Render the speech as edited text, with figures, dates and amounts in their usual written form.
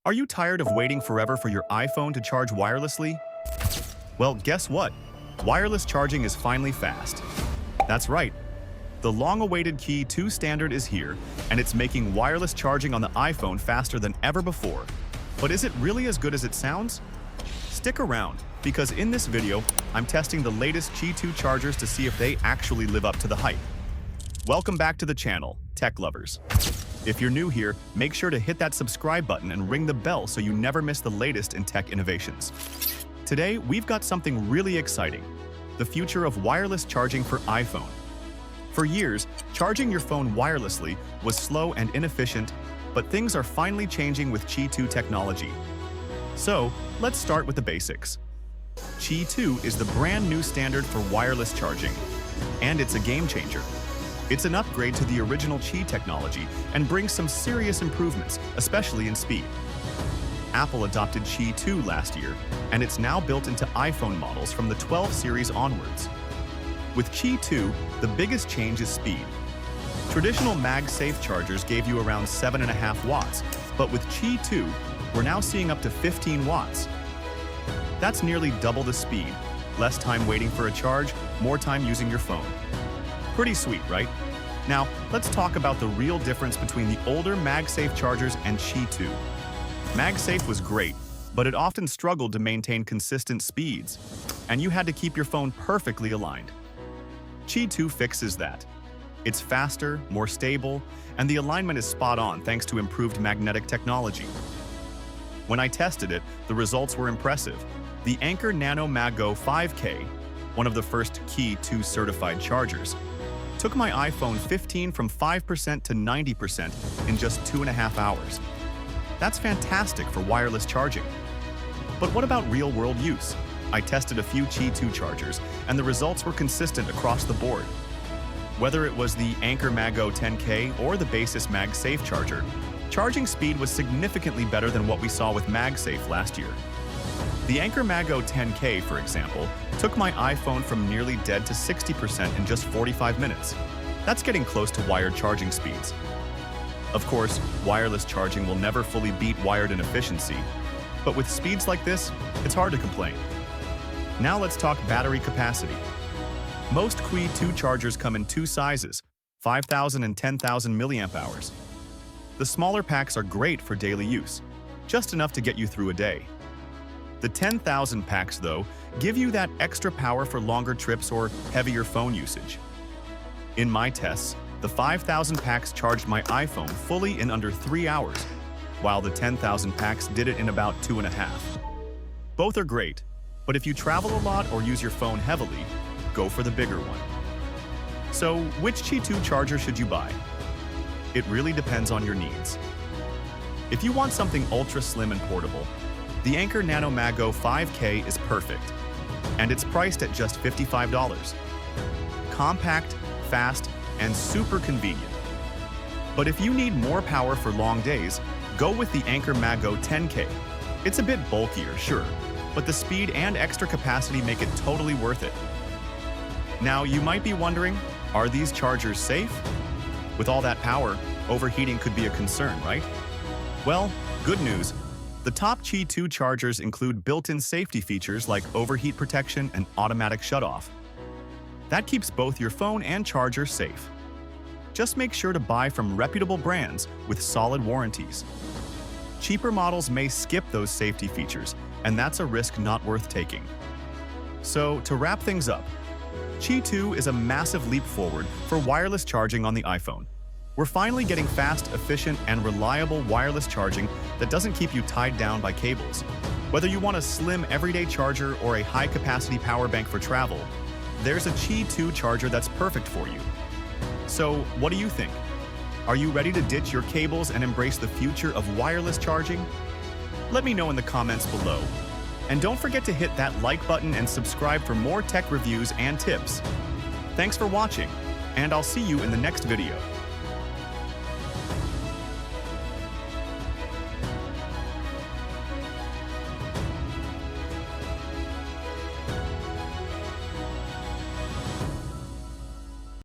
Are you tired of waiting forever for your iPhone to charge wirelessly? Well, guess what? Wireless charging is finally fast. That's right. The long-awaited Qi2 standard is here, and it's making wireless charging on the iPhone faster than ever before. But is it really as good as it sounds? Stick around, because in this video, I'm testing the latest Qi2 chargers to see if they actually live up to the hype. Welcome back to the channel, tech lovers. If you're new here, make sure to hit that subscribe button and ring the bell so you never miss the latest in tech innovations. Today, we've got something really exciting: the future of wireless charging for iPhone. For years, charging your phone wirelessly was slow and inefficient, but things are finally changing with Qi2 technology. So, let's start with the basics. Qi2 is the brand new standard for wireless charging, and it's a game changer. It's an upgrade to the original Qi technology and brings some serious improvements, especially in speed. Apple adopted Qi2 last year, and it's now built into iPhone models from the 12 series onwards. With Qi2, the biggest change is speed. Traditional MagSafe chargers gave you around 7.5 watts, but with Qi2, we're now seeing up to 15 watts. That's nearly double the speed, less time waiting for a charge, more time using your phone. Pretty sweet, right? Now, let's talk about the real difference between the older MagSafe chargers and Qi2. MagSafe was great, but it often struggled to maintain consistent speeds, and you had to keep your phone perfectly aligned. Qi2 fixes that. It's faster, more stable, and the alignment is spot on thanks to improved magnetic technology. When I tested it, the results were impressive. The Anker MagGo 5K, one of the first Qi2 certified chargers, took my iPhone 15 from 5% to 90% in just 2.5 hours. That's fantastic for wireless charging. But what about real-world use? I tested a few Qi2 chargers, and the results were consistent across the board. Whether it was the Anker MagGo 10K or the Baseus MagSafe charger, charging speed was significantly better than what we saw with MagSafe last year. The Anker MagGo 10K, for example, took my iPhone from nearly dead to 60% in just 45 minutes. That's getting close to wired charging speeds. Of course, wireless charging will never fully beat wired in efficiency, but with speeds like this, it's hard to complain. Now let's talk battery capacity. Most Qi2 chargers come in two sizes, 5,000 and 10,000 milliamp hours. The smaller packs are great for daily use, just enough to get you through a day. The 10,000 packs, though, give you that extra power for longer trips or heavier phone usage. In my tests, the 5,000 packs charged my iPhone fully in under 3 hours, while the 10,000 packs did it in about 2.5. Both are great, but if you travel a lot or use your phone heavily, go for the bigger one. So, which Qi2 charger should you buy? It really depends on your needs. If you want something ultra slim and portable, the Anker MagGo 5K is perfect, and it's priced at just $55. Compact, fast, and super convenient. But if you need more power for long days, go with the Anker MagGo 10K. It's a bit bulkier, sure, but the speed and extra capacity make it totally worth it. Now, you might be wondering, are these chargers safe? With all that power, overheating could be a concern, right? Well, good news. The top Qi2 chargers include built-in safety features like overheat protection and automatic shutoff. That keeps both your phone and charger safe. Just make sure to buy from reputable brands with solid warranties. Cheaper models may skip those safety features, and that's a risk not worth taking. So, to wrap things up, Qi2 is a massive leap forward for wireless charging on the iPhone. We're finally getting fast, efficient, and reliable wireless charging that doesn't keep you tied down by cables. Whether you want a slim everyday charger or a high-capacity power bank for travel, there's a Qi2 charger that's perfect for you. So, what do you think? Are you ready to ditch your cables and embrace the future of wireless charging? Let me know in the comments below. And don't forget to hit that like button and subscribe for more tech reviews and tips. Thanks for watching, and I'll see you in the next video.